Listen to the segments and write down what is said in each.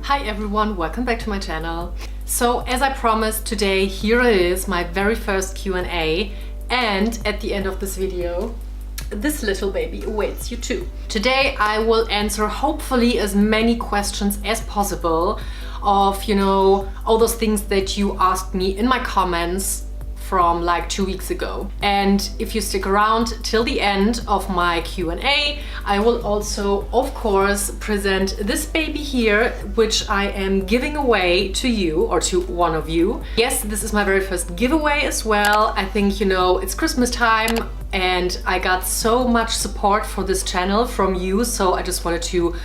Hi everyone, welcome back to my channel. So as I promised today, here it is, my very first Q&A, and at the end of this video, this little baby awaits you too. Today I will answer hopefully as many questions as possible of, all those things that you asked me in my comments from like 2 weeks ago. And if you stick around till the end of my Q&A, I will also, of course, present this baby here, which I am giving away to you or to one of you. Yes, this is my very first giveaway as well. I think, it's Christmas time and I got so much support for this channel from you, so I just wanted to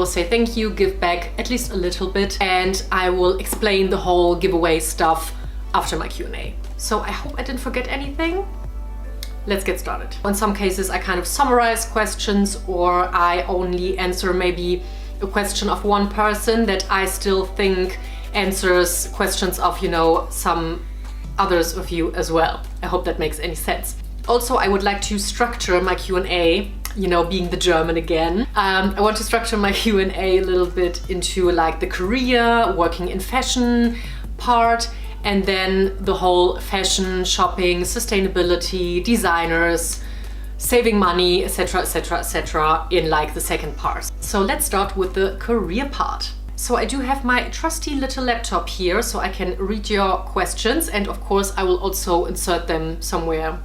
say thank you, give back at least a little bit, and I will explain the whole giveaway stuff after my Q&A. So I hope I didn't forget anything. Let's get started. In some cases I kind of summarize questions, or I only answer maybe a question of one person that I still think answers questions of, some others of you as well. I hope that makes any sense. Also, I would like to structure my Q&A, being the German again. I want to structure my Q&A a little bit into like the career, working in fashion part, and then the whole fashion, shopping, sustainability, designers, saving money, etc, etc, etc in like the second part. So let's start with the career part. So I do have my trusty little laptop here, so I can read your questions, and of course I will also insert them somewhere,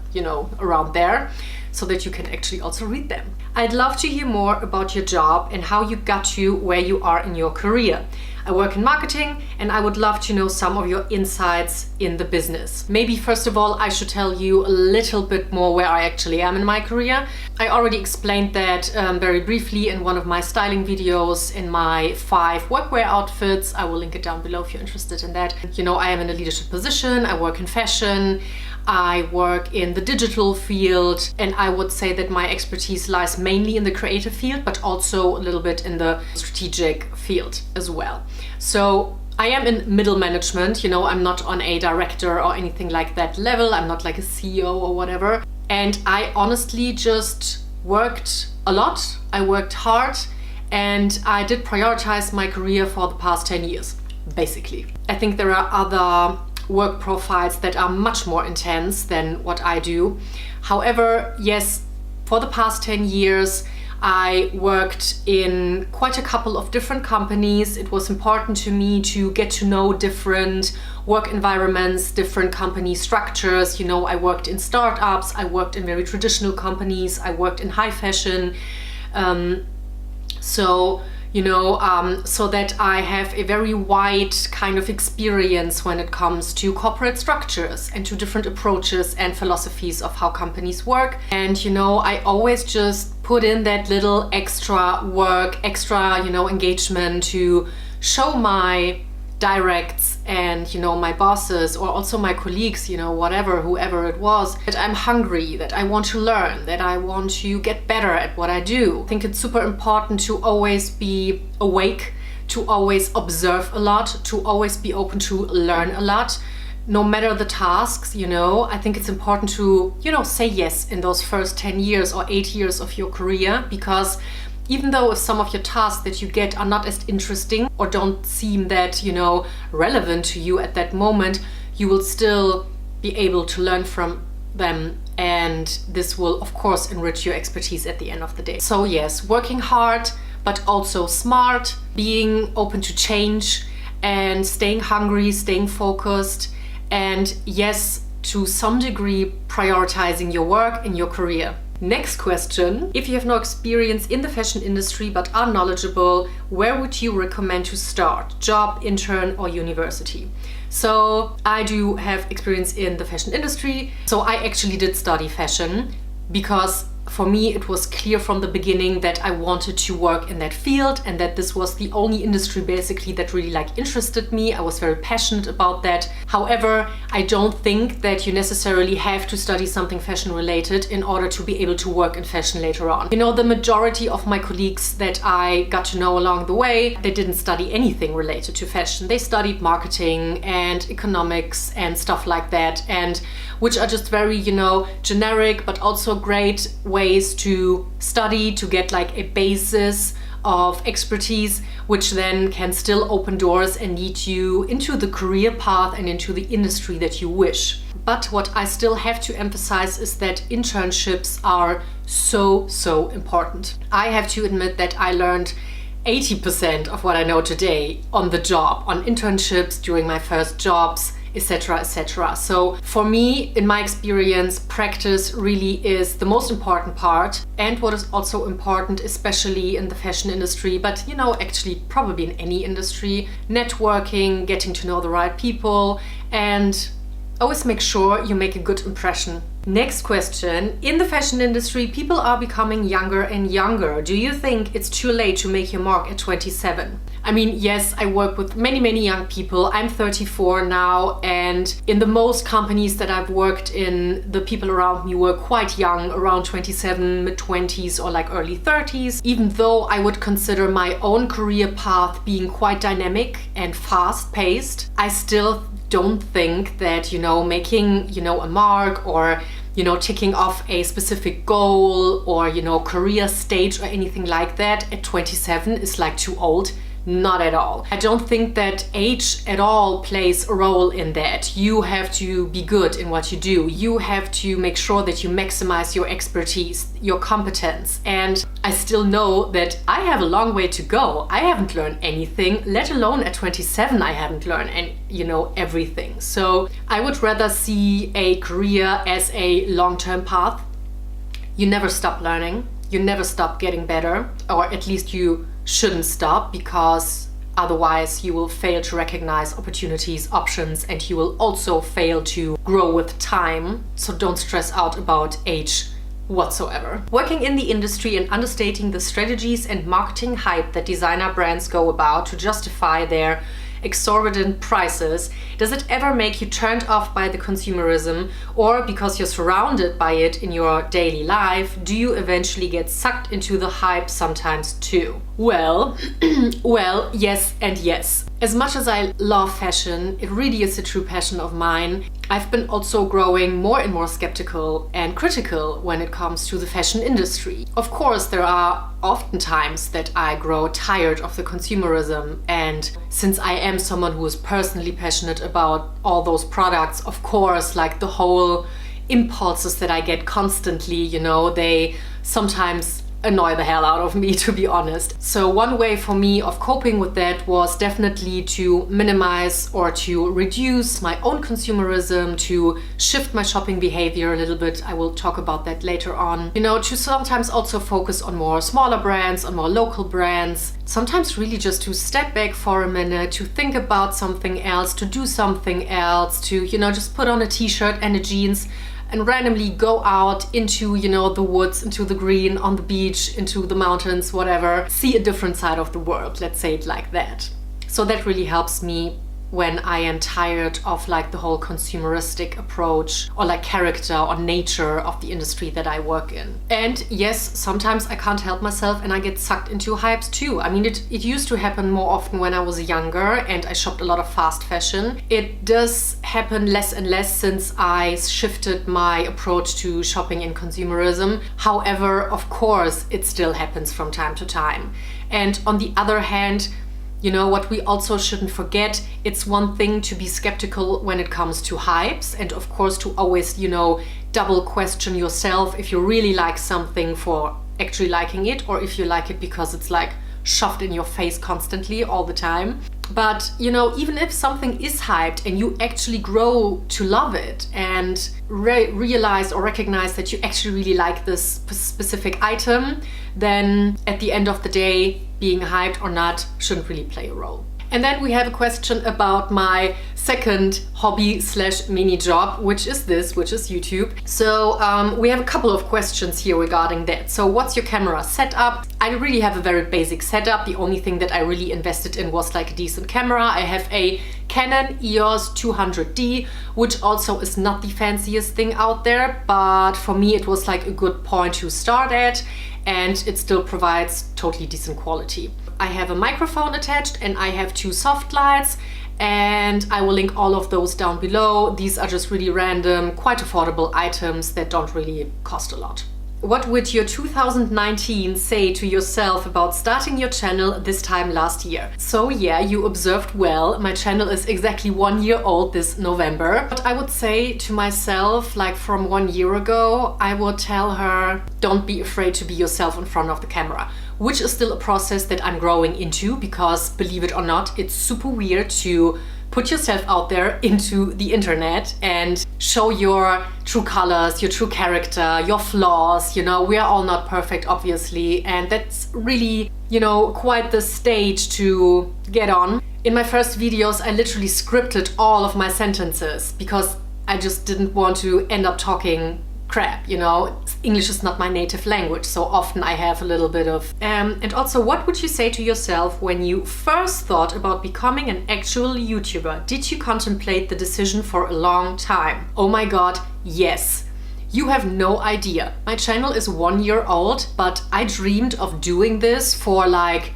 around there, so that you can actually also read them. I'd love to hear more about your job and how you got to where you are in your career. I work in marketing and I would love to know some of your insights in the business. Maybe first of all, I should tell you a little bit more where I actually am in my career. I already explained that very briefly in one of my styling videos in my 5 workwear outfits. I will link it down below if you're interested in that. I am in a leadership position, I work in fashion, I work in the digital field, and I would say that my expertise lies mainly in the creative field, but also a little bit in the strategic field as well. So I am in middle management, I'm not on a director or anything like that level. I'm not like a CEO or whatever. And I honestly just worked a lot. I worked hard and I did prioritize my career for the past 10 years, basically. I think there are other work profiles that are much more intense than what I do. However, yes, for the past 10 years, I worked in quite a couple of different companies. It was important to me to get to know different work environments, different company structures. I worked in startups, I worked in very traditional companies, I worked in high fashion. So that I have a very wide kind of experience when it comes to corporate structures and to different approaches and philosophies of how companies work. And I always just put in that little extra work, extra, engagement to show my directs and my bosses, or also my colleagues, whoever it was, that I'm hungry, that I want to learn, that I want to get better at what I do. I think it's super important to always be awake, to always observe a lot, to always be open to learn a lot, no matter the tasks. I think it's important to say yes in those first 10 years or 8 years of your career, because even though if some of your tasks that you get are not as interesting or don't seem that, relevant to you at that moment, you will still be able to learn from them. And this will, of course, enrich your expertise at the end of the day. So yes, working hard, but also smart, being open to change, and staying hungry, staying focused, and yes, to some degree, prioritizing your work and your career. Next question. If you have no experience in the fashion industry but are knowledgeable, where would you recommend to start? Job, intern, or university? So I do have experience in the fashion industry. So I actually did study fashion because for me it was clear from the beginning that I wanted to work in that field and that this was the only industry basically that really interested me. I was very passionate about that. However, I don't think that you necessarily have to study something fashion related in order to be able to work in fashion later on. The majority of my colleagues that I got to know along the way, they didn't study anything related to fashion. They studied marketing and economics and stuff like that, and which are just very, generic, but also great ways to study, to get a basis of expertise, which then can still open doors and lead you into the career path and into the industry that you wish. But what I still have to emphasize is that internships are so important. I have to admit that I learned 80% of what I know today on the job, on internships, during my first jobs, etc., etc. So for me, in my experience, practice really is the most important part. And what is also important, especially in the fashion industry, but you know, actually probably in any industry, networking, getting to know the right people, and always make sure you make a good impression. Next question. In the fashion industry, people are becoming younger and younger. Do you think it's too late to make your mark at 27? I mean, yes, I work with many young people. I'm 34 now, and in the most companies that I've worked in, the people around me were quite young, around 27, mid-20s or like early 30s. Even though I would consider my own career path being quite dynamic and fast-paced, I still don't think that, you know, making, you know, a mark or, you know, ticking off a specific goal or, you know, career stage or anything like that at 27 is like too old. Not at all. I don't think that age at all plays a role in that. You have to be good in what you do. You have to make sure that you maximize your expertise, your competence. And I still know that I have a long way to go. I haven't learned anything, let alone at 27 I haven't learned everything. So I would rather see a career as a long-term path. You never stop learning. You never stop getting better, or at least you shouldn't stop, because otherwise you will fail to recognize opportunities, options, and you will also fail to grow with time. So don't stress out about age whatsoever. Working in the industry and understating the strategies and marketing hype that designer brands go about to justify their exorbitant prices, does it ever make you turned off by the consumerism, or because you're surrounded by it in your daily life, do you eventually get sucked into the hype sometimes too? Well, yes and yes. As much as I love fashion, it really is a true passion of mine, I've been also growing more and more skeptical and critical when it comes to the fashion industry. Of course, there are often times that I grow tired of the consumerism, and since I am someone who is personally passionate about all those products, of course, like the whole impulses that I get constantly, you know, they sometimes annoy the hell out of me, to be honest. So one way for me of coping with that was definitely to minimize or to reduce my own consumerism, to shift my shopping behavior a little bit. I will talk about that later on. You know, to sometimes also focus on more smaller brands, on more local brands. Sometimes really just to step back for a minute, to think about something else, to do something else, to, you know, just put on a t-shirt and a jeans and randomly go out into, you know, the woods, into the green, on the beach, into the mountains, whatever. See a different side of the world, let's say it like that. So that really helps me when I am tired of like the whole consumeristic approach or like character or nature of the industry that I work in. And yes, sometimes I can't help myself and I get sucked into hypes too. I mean, it used to happen more often when I was younger and I shopped a lot of fast fashion. It does happen less and less since I shifted my approach to shopping and consumerism. However, of course, it still happens from time to time. And on the other hand, you know, what we also shouldn't forget, it's one thing to be skeptical when it comes to hypes, and of course to always, you know, double question yourself if you really like something for actually liking it, or if you like it because it's like shoved in your face constantly all the time. But, you know, even if something is hyped and you actually grow to love it and realize or recognize that you actually really like this specific item, then at the end of the day, being hyped or not shouldn't really play a role. And then we have a question about my second hobby / mini job, which is YouTube. So we have a couple of questions here regarding that. So what's your camera setup? I really have a very basic setup. The only thing that I really invested in was like a decent camera. I have a Canon EOS 200D, which also is not the fanciest thing out there, but for me it was like a good point to start at, and it still provides totally decent quality. I have a microphone attached and I have 2 soft lights, and I will link all of those down below. These are just really random, quite affordable items that don't really cost a lot. what would your 2019 say to yourself about starting your channel this time last year? So yeah, you observed well. My channel is exactly 1 year old this November. What I would say to myself, like from 1 year ago, I would tell her, don't be afraid to be yourself in front of the camera, which is still a process that I'm growing into, because believe it or not, it's super weird to put yourself out there into the internet and show your true colors, your true character, your flaws. You know, we are all not perfect, obviously, and that's really, you know, quite the stage to get on. In my first videos, I literally scripted all of my sentences because I just didn't want to end up talking crap, you know. English is not my native language, so often I have a little bit of... And also, what would you say to yourself when you first thought about becoming an actual YouTuber? Did you contemplate the decision for a long time? Oh my god, yes. You have no idea. My channel is 1 year old, but I dreamed of doing this for like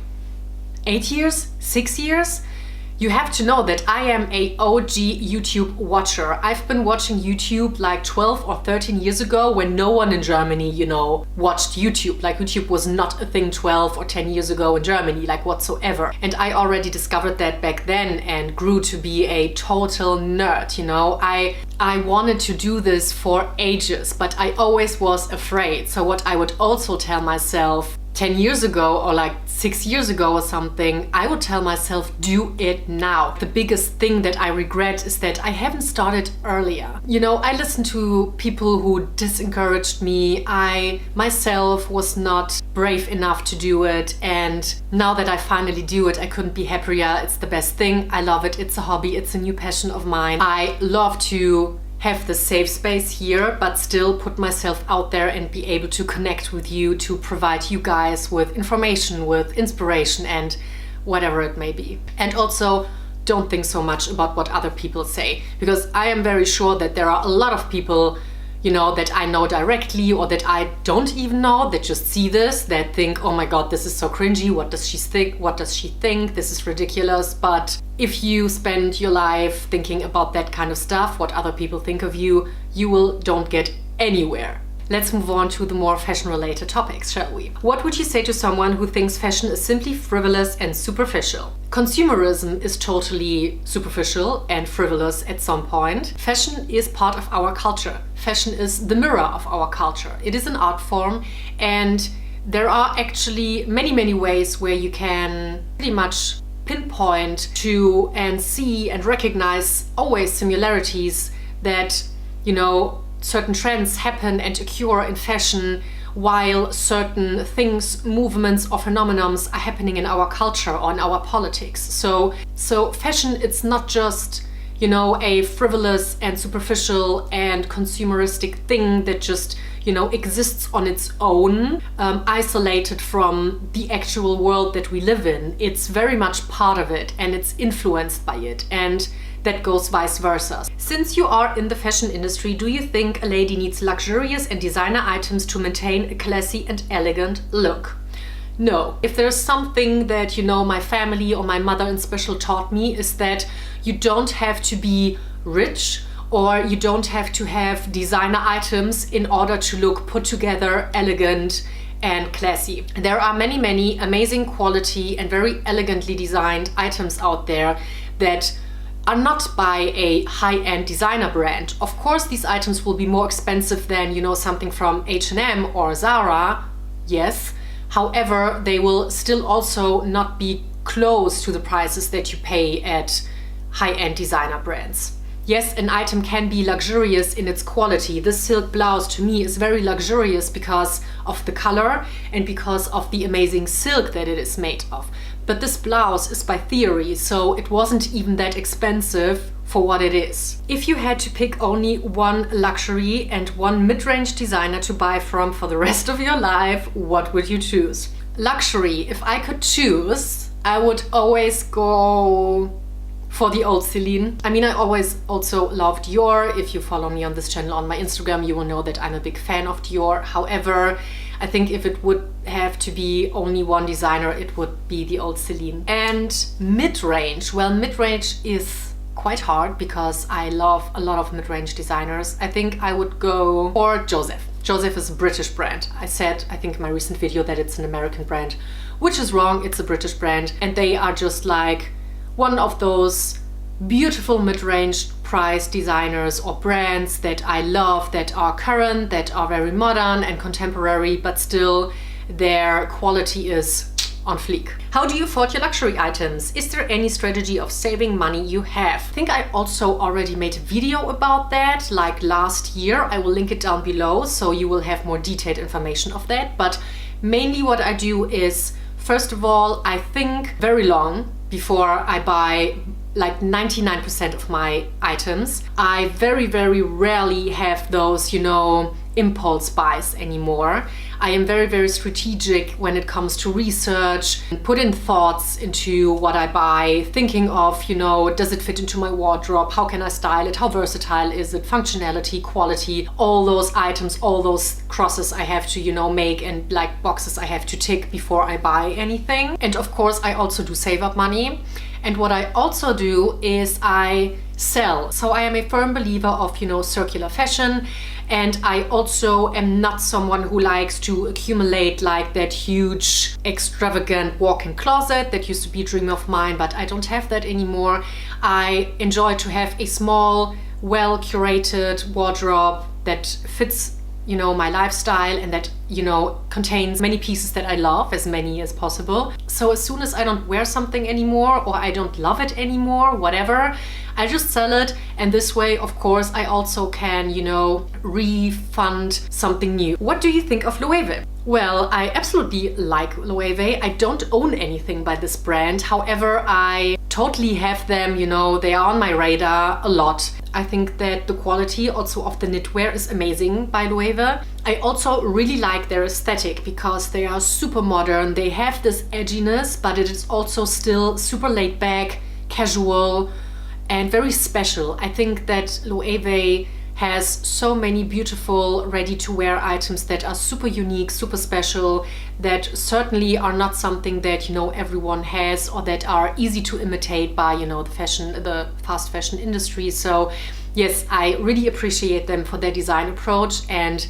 8 years, 6 years. You have to know that I am a OG YouTube watcher. I've been watching YouTube like 12 or 13 years ago when no one in Germany, you know, watched YouTube. Like YouTube was not a thing 12 or 10 years ago in Germany, like whatsoever. And I already discovered that back then and grew to be a total nerd, you know. I wanted to do this for ages, but I always was afraid. So what I would also tell myself 10 years ago or like 6 years ago or something, I would tell myself, do it now. The biggest thing that I regret is that I haven't started earlier. You know, I listened to people who disencouraged me. I myself was not brave enough to do it, and now that I finally do it, I couldn't be happier. It's the best thing. I love it. It's a hobby. It's a new passion of mine. I love to have the safe space here, but still put myself out there and be able to connect with you, to provide you guys with information, with inspiration, and whatever it may be. And also, don't think so much about what other people say, because I am very sure that there are a lot of people, you know, that I know directly or that I don't even know, that just see this, that think, oh my god, this is so cringy, what does she think, this is ridiculous. But if you spend your life thinking about that kind of stuff, what other people think of you, don't get anywhere. Let's move on to the more fashion-related topics, shall we? What would you say to someone who thinks fashion is simply frivolous and superficial? Consumerism is totally superficial and frivolous at some point. Fashion is part of our culture. Fashion is the mirror of our culture. It is an art form, and there are actually many, many ways where you can pretty much pinpoint to and see and recognize always similarities that, you know, certain trends happen and occur in fashion while certain things, movements or phenomenons are happening in our culture or in our politics. So fashion, it's not just, you know, a frivolous and superficial and consumeristic thing that just, you know, exists on its own, isolated from the actual world that we live in. It's very much part of it, and it's influenced by it, and that goes vice versa. Since you are in the fashion industry, do you think a lady needs luxurious and designer items to maintain a classy and elegant look? No. If there's something that, you know, my family or my mother in special taught me, is that you don't have to be rich, or you don't have to have designer items in order to look put together, elegant and classy. There are many, many amazing quality and very elegantly designed items out there that are not by a high-end designer brand. Of course, these items will be more expensive than, you know, something from H&M or Zara, yes. However, they will still also not be close to the prices that you pay at high-end designer brands. Yes, an item can be luxurious in its quality. This silk blouse to me is very luxurious because of the color and because of the amazing silk that it is made of. But this blouse is by theory, so it wasn't even that expensive for what it is. If you had to pick only one luxury and one mid-range designer to buy from for the rest of your life, what would you choose? Luxury, if I could choose, I would always go for the old Celine. I mean, I always also loved Dior. If you follow me on this channel on my Instagram, you will know that I'm a big fan of Dior. However, I think if it would have to be only one designer, it would be the old Celine. And mid-range, well, mid-range is quite hard because I love a lot of mid-range designers. I think I would go for Joseph. Joseph is a British brand. I said, I think in my recent video, that it's an American brand, which is wrong. It's a British brand, and they are just like one of those beautiful mid-range price designers or brands that I love, that are current, that are very modern and contemporary, but still their quality is on fleek. How do you afford your luxury items? Is there any strategy of saving money you have? I think I also already made a video about that, like last year. I will link it down below, so you will have more detailed information of that. But mainly what I do is, first of all, I think very long before I buy like 99% of my items. I very, very rarely have those, you know, impulse buys anymore. I am very, very strategic when it comes to research, put in thoughts into what I buy, thinking of, you know, does it fit into my wardrobe? How can I style it? How versatile is it? Functionality, quality, all those items, all those crosses I have to, you know, make, and like boxes I have to tick before I buy anything. And of course, I also do save up money. And what I also do is I sell. So I am a firm believer of, you know, circular fashion. And I also am not someone who likes to accumulate like that huge, extravagant walk-in closet that used to be a dream of mine, but I don't have that anymore. I enjoy to have a small, well-curated wardrobe that fits, you know, my lifestyle, and that, you know, contains many pieces that I love, as many as possible. So as soon as I don't wear something anymore, or I don't love it anymore, whatever, I just sell it. And this way, of course, I also can, you know, refund something new. What do you think of Loewe? Well, I absolutely like Loewe. I don't own anything by this brand. However, I totally have them, you know, they are on my radar a lot. I think that the quality also of the knitwear is amazing by Loewe. I also really like their aesthetic because they are super modern. They have this edginess, but it is also still super laid back, casual, and very special. I think that Loewe has so many beautiful ready-to-wear items that are super unique, super special, that certainly are not something that, you know, everyone has, or that are easy to imitate by, you know, the fast fashion industry. So yes, I really appreciate them for their design approach, and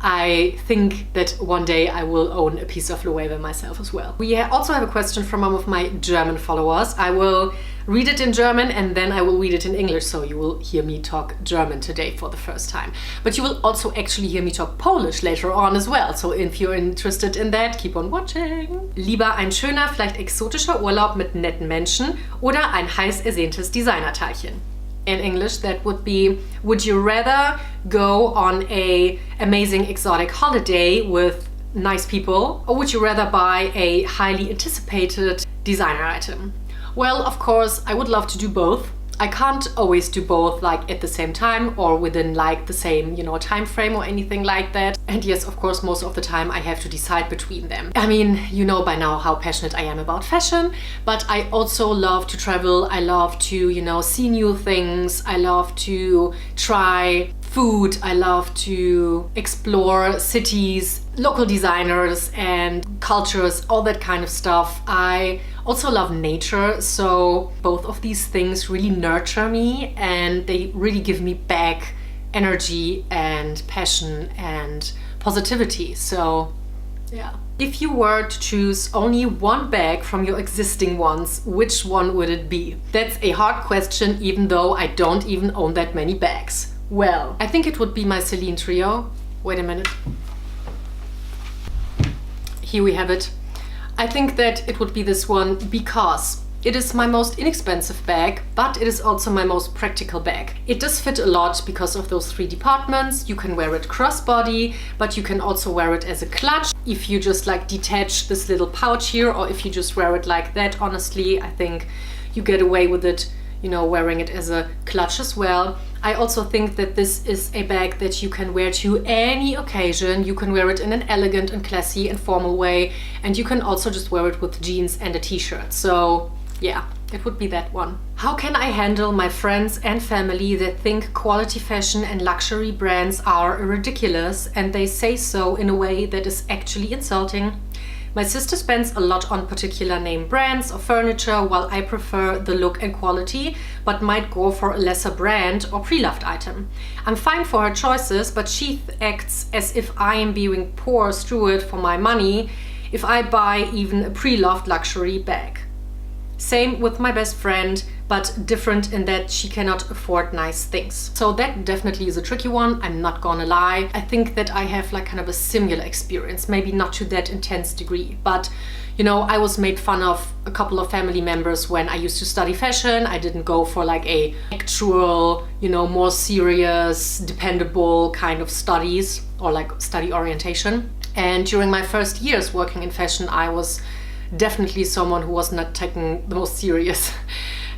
I think that one day I will own a piece of Loewe myself as well. We also have a question from one of my German followers. I will read it in German and then I will read it in English, so you will hear me talk German today for the first time. But you will also actually hear me talk Polish later on as well, so if you're interested in that, keep on watching. Lieber ein schöner, vielleicht exotischer Urlaub mit netten Menschen oder ein heiß ersehntes Designerteilchen? In English, that would be, would you rather go on a amazing exotic holiday with nice people, or would you rather buy a highly anticipated designer item? Well, of course, I would love to do both. I can't always do both like at the same time or within like the same, you know, time frame or anything like that. And yes, of course, most of the time I have to decide between them. I mean, you know by now how passionate I am about fashion, but I also love to travel. I love to, you know, see new things. I love to try food. I love to explore cities, local designers and cultures, all that kind of stuff. I also love nature, so both of these things really nurture me and they really give me back energy and passion and positivity. So yeah. If you were to choose only one bag from your existing ones, which one would it be? That's a hard question, even though I don't even own that many bags. Well, I think it would be my Celine trio. Wait a minute. Here we have it. I think that it would be this one because it is my most inexpensive bag, but it is also my most practical bag. It does fit a lot because of those 3 departments. You can wear it crossbody, but you can also wear it as a clutch. If you just like detach this little pouch here, or if you just wear it like that, honestly, I think you get away with it, you know, wearing it as a clutch as well. I also think that this is a bag that you can wear to any occasion. You can wear it in an elegant and classy and formal way, and you can also just wear it with jeans and a t-shirt. So yeah, It would be that one. How can I handle my friends and family that think quality fashion and luxury brands are ridiculous and they say so in a way that is actually insulting? My sister spends a lot on particular name brands or furniture while I prefer the look and quality, but might go for a lesser brand or pre-loved item. I'm fine for her choices, but she acts as if I am being poor steward for my money if I buy even a pre-loved luxury bag. Same with my best friend, but different in that she cannot afford nice things. So that definitely is a tricky one, I'm not gonna lie. I think that I have like kind of a similar experience, maybe not to that intense degree, but you know, I was made fun of a couple of family members when I used to study fashion. I didn't go for like a actual, you know, more serious, dependable kind of studies or like study orientation. And during my first years working in fashion, I was definitely someone who was not taken the most serious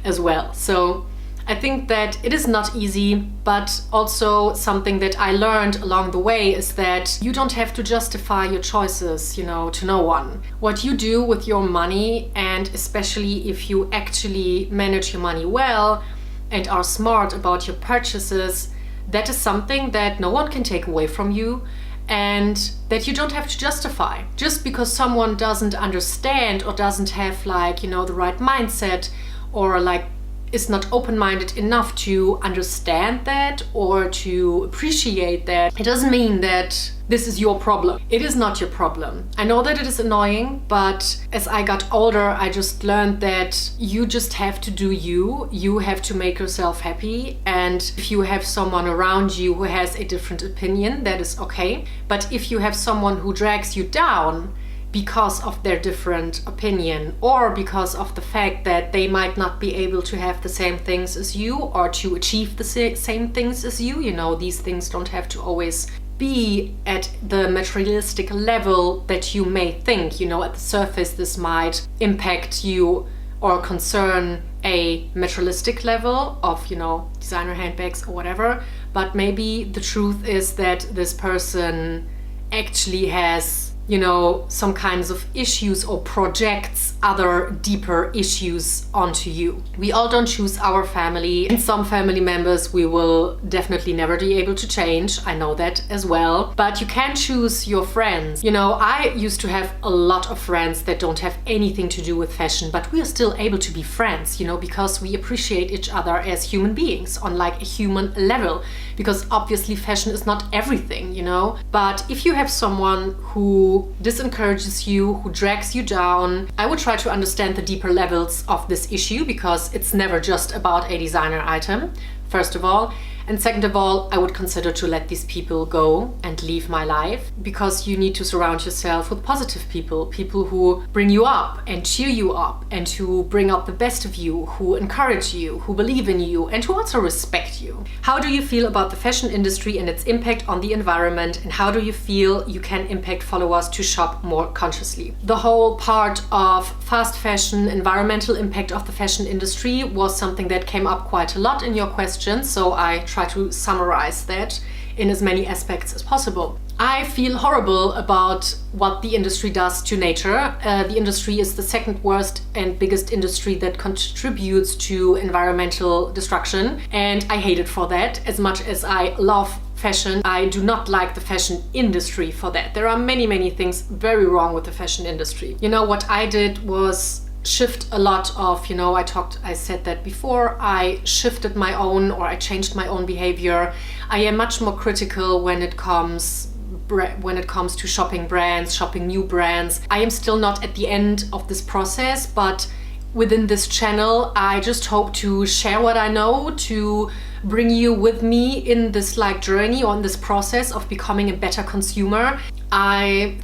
as well. So I think that it is not easy, but also something that I learned along the way is that you don't have to justify your choices, you know, to no one. What you do with your money, and especially if you actually manage your money well and are smart about your purchases, that is something that no one can take away from you, and that you don't have to justify. Just because someone doesn't understand or doesn't have like, you know, the right mindset or like is not open-minded enough to understand that or to appreciate that, it doesn't mean that this is your problem. It is not your problem. I know that it is annoying, but as I got older, I just learned that you just have to do you. You have to make yourself happy. And if you have someone around you who has a different opinion, that is okay. But if you have someone who drags you down because of their different opinion or because of the fact that they might not be able to have the same things as you or to achieve the same things as you know, these things don't have to always be at the materialistic level that you may think. You know, at the surface this might impact you or concern a materialistic level of, you know, designer handbags or whatever, but maybe the truth is that this person actually has, you know, some kinds of issues or projects other deeper issues onto you. We all don't choose our family, and some family members we will definitely never be able to change. I know that as well. But you can choose your friends. You know, I used to have a lot of friends that don't have anything to do with fashion, but we are still able to be friends, you know, because we appreciate each other as human beings on like a human level. Because obviously fashion is not everything, you know. But if you have someone who disencourages you, who drags you down, I would try to understand the deeper levels of this issue, because it's never just about a designer item, first of all. And second of all, I would consider to let these people go and leave my life, because you need to surround yourself with positive people, people who bring you up and cheer you up and who bring out the best of you, who encourage you, who believe in you, and who also respect you. How do you feel about the fashion industry and its impact on the environment, and how do you feel you can impact followers to shop more consciously? The whole part of fast fashion, environmental impact of the fashion industry was something that came up quite a lot in your questions, so I try to summarize that in as many aspects as possible. I feel horrible about what the industry does to nature. The industry is the second worst and biggest industry that contributes to environmental destruction, and I hate it for that. As much as I love fashion, I do not like the fashion industry for that. There are many things very wrong with the fashion industry. You know, what I did was shift a lot of, you know, I said that before, I shifted my own, or I changed my own behavior. I am much more critical when it comes to shopping brands, shopping new brands. I am still not at the end of this process, but within this channel, I just hope to share what I know, to bring you with me in this like journey, on this process of becoming a better consumer. I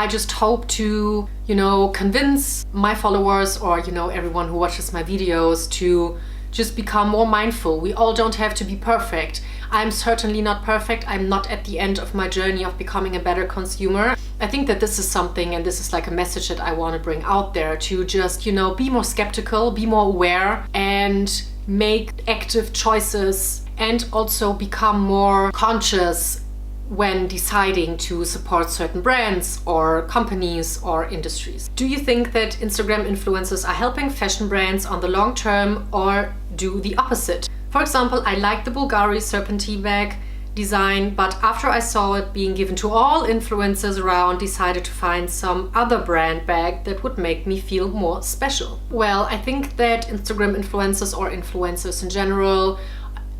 just hope to, you know, convince my followers, or, you know, everyone who watches my videos, to just become more mindful. We all don't have to be perfect. I'm certainly not perfect. I'm not at the end of my journey of becoming a better consumer. I think that this is something, and this is like a message that I want to bring out there, to just, you know, be more skeptical, be more aware, and make active choices, and also become more conscious when deciding to support certain brands or companies or industries. Do you think that Instagram influencers are helping fashion brands on the long term or do the opposite? For example, I like the Bulgari Serpentine bag design, but after I saw it being given to all influencers around, decided to find some other brand bag that would make me feel more special. Well, I think that Instagram influencers or influencers in general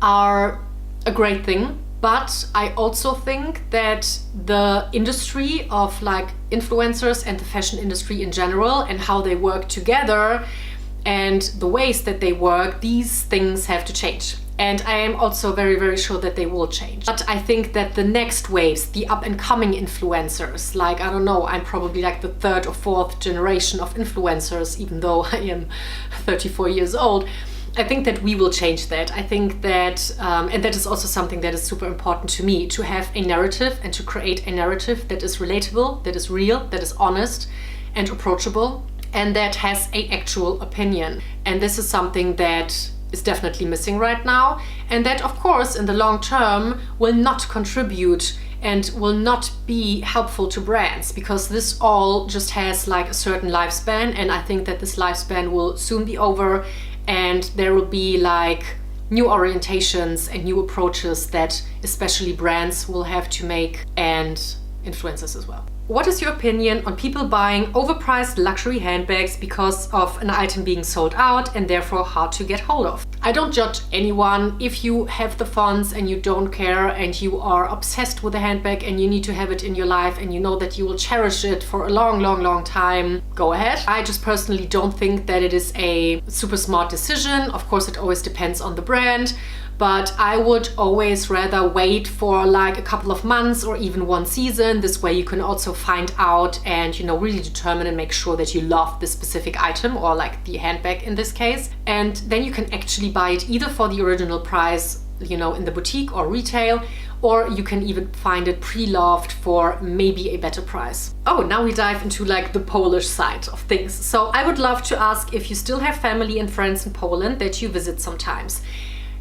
are a great thing. But I also think that the industry of like influencers and the fashion industry in general and how they work together and the ways that they work, these things have to change. And I am also very, very sure that they will change. But I think that the next waves, the up and coming influencers, like, I don't know, I'm probably like the third or fourth generation of influencers, even though I am 34 years old. I think that we will change that. I think that, and that is also something that is super important to me, to have a narrative and to create a narrative that is relatable, that is real, that is honest and approachable, and that has an actual opinion. And this is something that is definitely missing right now. And that, of course, in the long term will not contribute and will not be helpful to brands, because this all just has like a certain lifespan. And I think that this lifespan will soon be over. And there will be like new orientations and new approaches that especially brands will have to make, and influencers as well. What is your opinion on people buying overpriced luxury handbags because of an item being sold out and therefore hard to get hold of? I don't judge anyone. If you have the funds and you don't care and you are obsessed with a handbag and you need to have it in your life and you know that you will cherish it for a long, long, long time, go ahead. I just personally don't think that it is a super smart decision. Of course, it always depends on the brand. But I would always rather wait for like a couple of months or even one season. This way you can also find out and, you know, really determine and make sure that you love this specific item, or like the handbag in this case. And then you can actually buy it either for the original price, you know, in the boutique or retail, or you can even find it pre-loved for maybe a better price. Oh, now we dive into like the Polish side of things. So I would love to ask if you still have family and friends in Poland that you visit sometimes.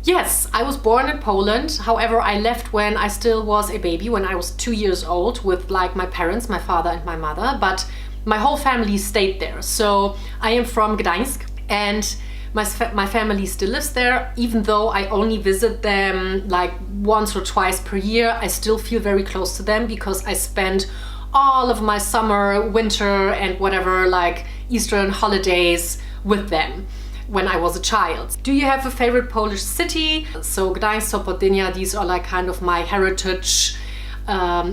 Yes, I was born in Poland. However, I left when I still was a baby, when I was 2 years old, with like my parents, my father and my mother, but my whole family stayed there. So I am from Gdańsk, and my family still lives there. Even though I only visit them like once or twice per year, I still feel very close to them because I spend all of my summer, winter and whatever, like Eastern holidays with them when I was a child. Do you have a favorite Polish city? So Gdańsk, Sopot, Gdynia, these are like kind of my heritage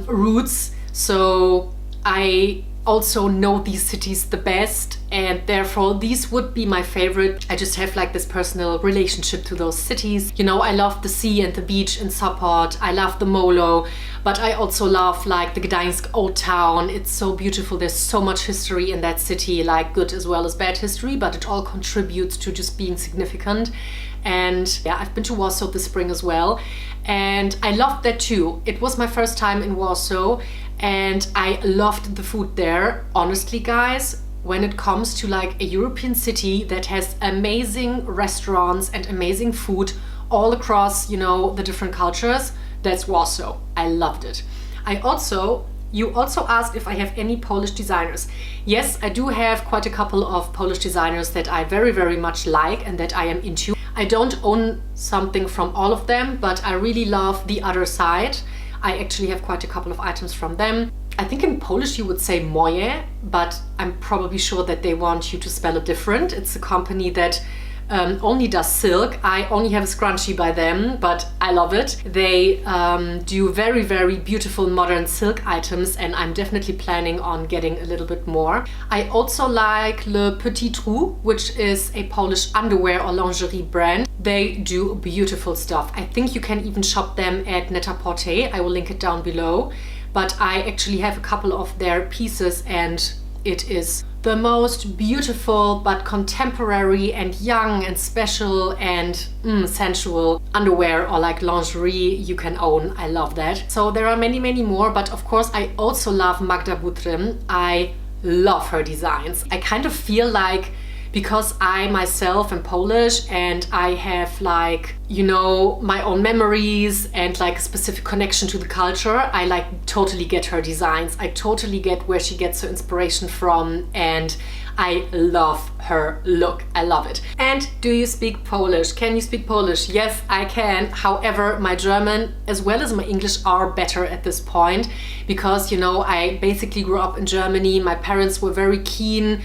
roots. So I also know these cities the best, and therefore these would be my favorite. I just have like this personal relationship to those cities. You know, I love the sea and the beach in Sopot. I love the Molo, but I also love like the Gdańsk old town. It's so beautiful. There's so much history in that city, like good as well as bad history, but it all contributes to just being significant. And yeah, I've been to Warsaw this spring as well, and I loved that too. It was my first time in Warsaw, and I loved the food there. Honestly, guys, when it comes to like a European city that has amazing restaurants and amazing food all across, you know, the different cultures, that's Warsaw. I loved it. You also asked if I have any Polish designers. Yes, I do have quite a couple of Polish designers that I very, very much like and that I am into. I don't own something from all of them, but I really love The Other Side. I actually have quite a couple of items from them. I think in Polish you would say moje, but I'm probably sure that they want you to spell it different. It's a company that only does silk. I only have a scrunchie by them, but I love it. They do very, very beautiful modern silk items, and I'm definitely planning on getting a little bit more. I also like Le Petit Trou, which is a Polish underwear or lingerie brand. They do beautiful stuff. I think you can even shop them at Net-a-Porter. I will link it down below. But I actually have a couple of their pieces, and it is the most beautiful but contemporary and young and special and sensual underwear or like lingerie you can own. I love that. So there are many, many more, but of course I also love Magda Butrym. I love her designs. I kind of feel like because I myself am Polish and I have like, you know, my own memories and like a specific connection to the culture. I like totally get her designs. I totally get where she gets her inspiration from, and I love her look. I love it. And do you speak Polish? Can you speak Polish? Yes, I can. However, my German as well as my English are better at this point because, you know, I basically grew up in Germany. My parents were very keen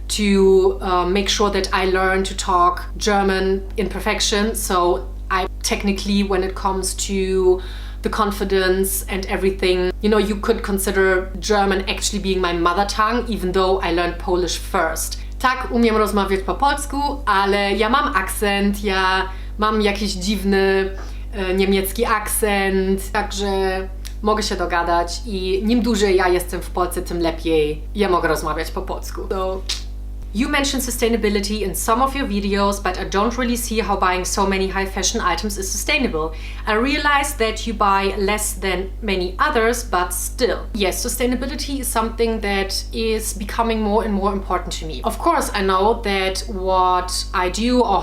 to make sure that I learn to talk German in perfection. So I technically, when it comes to the confidence and everything, you know, you could consider German actually being my mother tongue, even though I learned Polish first. Tak, umiem rozmawiać po polsku, ale ja mam akcent, ja mam jakiś dziwny niemiecki akcent, także mogę się dogadać i im dłużej ja jestem w Polsce, tym lepiej ja mogę rozmawiać po polsku. So, you mentioned sustainability in some of your videos, but I don't really see how buying so many high fashion items is sustainable. I realize that you buy less than many others, but still. Yes, sustainability is something that is becoming more and more important to me. Of course, I know that what I do or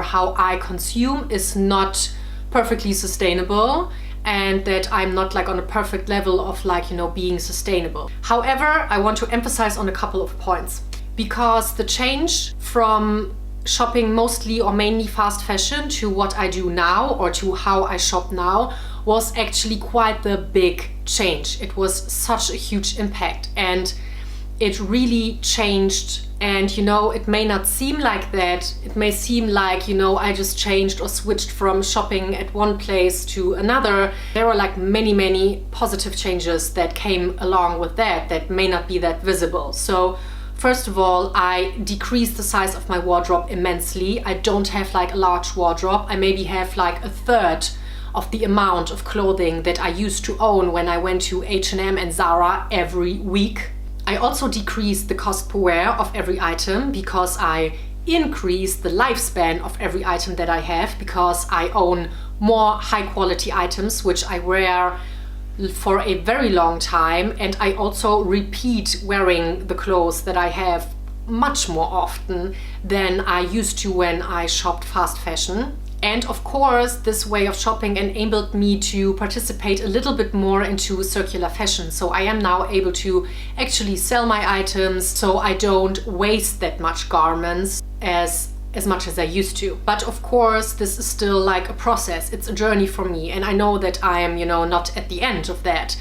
how I consume is not perfectly sustainable, and that I'm not like on a perfect level of like, you know, being sustainable. However, I want to emphasize on a couple of points. Because the change from shopping mostly or mainly fast fashion to what I do now or to how I shop now was actually quite the big change. It was such a huge impact and it really changed. And, you know, it may not seem like that. It may seem like, you know, I just changed or switched from shopping at one place to another. There were like many positive changes that came along with that may not be that visible. So first of all, I decreased the size of my wardrobe immensely. I don't have like a large wardrobe. I maybe have like a third of the amount of clothing that I used to own when I went to H&M and Zara every week. I also decreased the cost per wear of every item because I increased the lifespan of every item that I have because I own more high quality items which I wear for a very long time, and I also repeat wearing the clothes that I have much more often than I used to when I shopped fast fashion. And of course, this way of shopping enabled me to participate a little bit more into circular fashion. So I am now able to actually sell my items so I don't waste that much garments as much as I used to. But of course, this is still like a process. It's a journey for me, and I know that I am, you know, not at the end of that.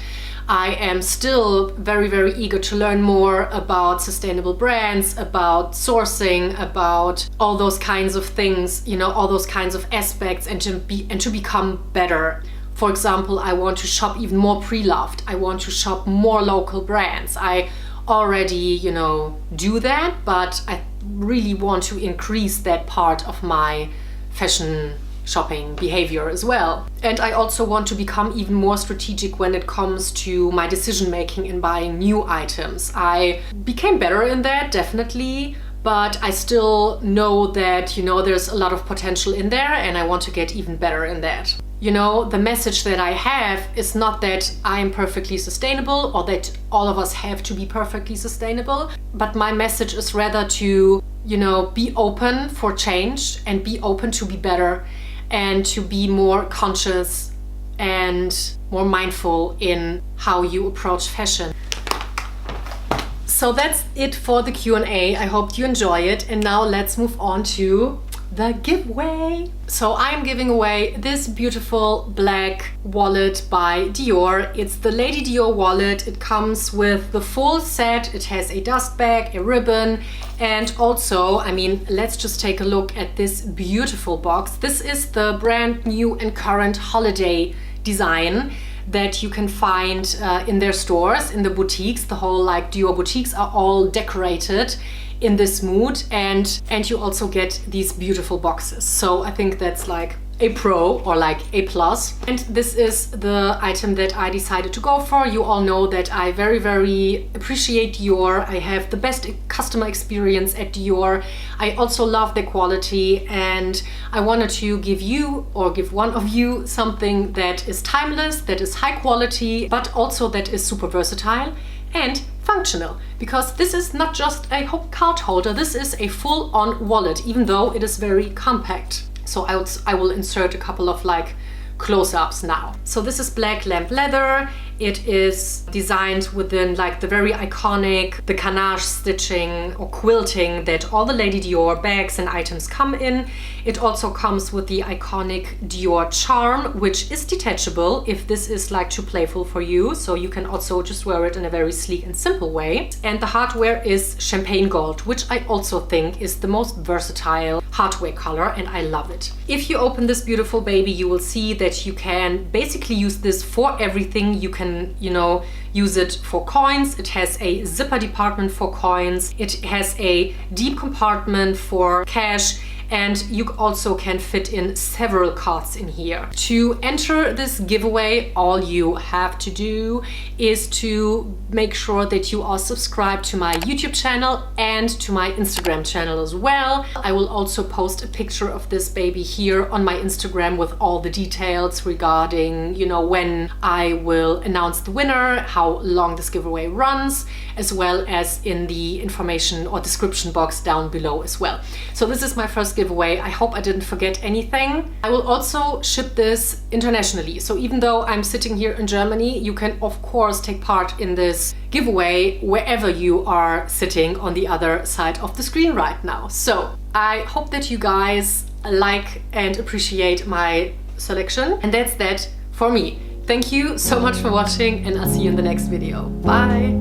I am still very eager to learn more about sustainable brands, about sourcing, about all those kinds of things, you know, all those kinds of aspects, and to become better. For example, I want to shop even more pre-loved. I want to shop more local brands. I already, you know, do that, but I really want to increase that part of my fashion shopping behavior as well. And I also want to become even more strategic when it comes to my decision making in buying new items. I became better in that, definitely, but I still know that, you know, there's a lot of potential in there and I want to get even better in that. You know, the message that I have is not that I am perfectly sustainable or that all of us have to be perfectly sustainable, but my message is rather to, you know, be open for change and be open to be better and to be more conscious and more mindful in how you approach fashion. So that's it for the Q&A. I hope you enjoy it. And now let's move on to the giveaway. So I'm giving away this beautiful black wallet by Dior. It's the Lady Dior wallet. It comes with the full set. It has a dust bag, a ribbon, and also, I mean, let's just take a look at this beautiful box. This is the brand new and current holiday design that you can find in their stores, in the boutiques. The whole like Dior boutiques are all decorated in this mood, and you also get these beautiful boxes. So I think that's like a pro or like a plus. And this is the item that I decided to go for. You all know that I very appreciate Dior. I have the best customer experience at Dior. I also love the quality, and I wanted to give you or give one of you something that is timeless, that is high quality, but also that is super versatile and functional, because this is not just a card holder, this is a full-on wallet, even though it is very compact. So I will insert a couple of like close-ups now. So this is black lamp leather. It is designed within like the very iconic, the canache stitching or quilting that all the Lady Dior bags and items come in. It also comes with the iconic Dior charm, which is detachable if this is like too playful for you. So you can also just wear it in a very sleek and simple way. And the hardware is champagne gold, which I also think is the most versatile hardware color, and I love it. If you open this beautiful baby, you will see that you can basically use this for everything. You can, you know, use it for coins. It has a zipper department for coins. It has a deep compartment for cash. And you also can fit in several cards in here. To enter this giveaway, all you have to do is to make sure that you are subscribed to my YouTube channel and to my Instagram channel as well. I will also post a picture of this baby here on my Instagram with all the details regarding, you know, when I will announce the winner, how long this giveaway runs, as well as in the information or description box down below as well. So this is my first giveaway. I hope I didn't forget anything. I will also ship this internationally. So even though I'm sitting here in Germany, you can of course take part in this giveaway wherever you are sitting on the other side of the screen right now. So I hope that you guys like and appreciate my selection. And that's that for me. Thank you so much for watching, and I'll see you in the next video. Bye!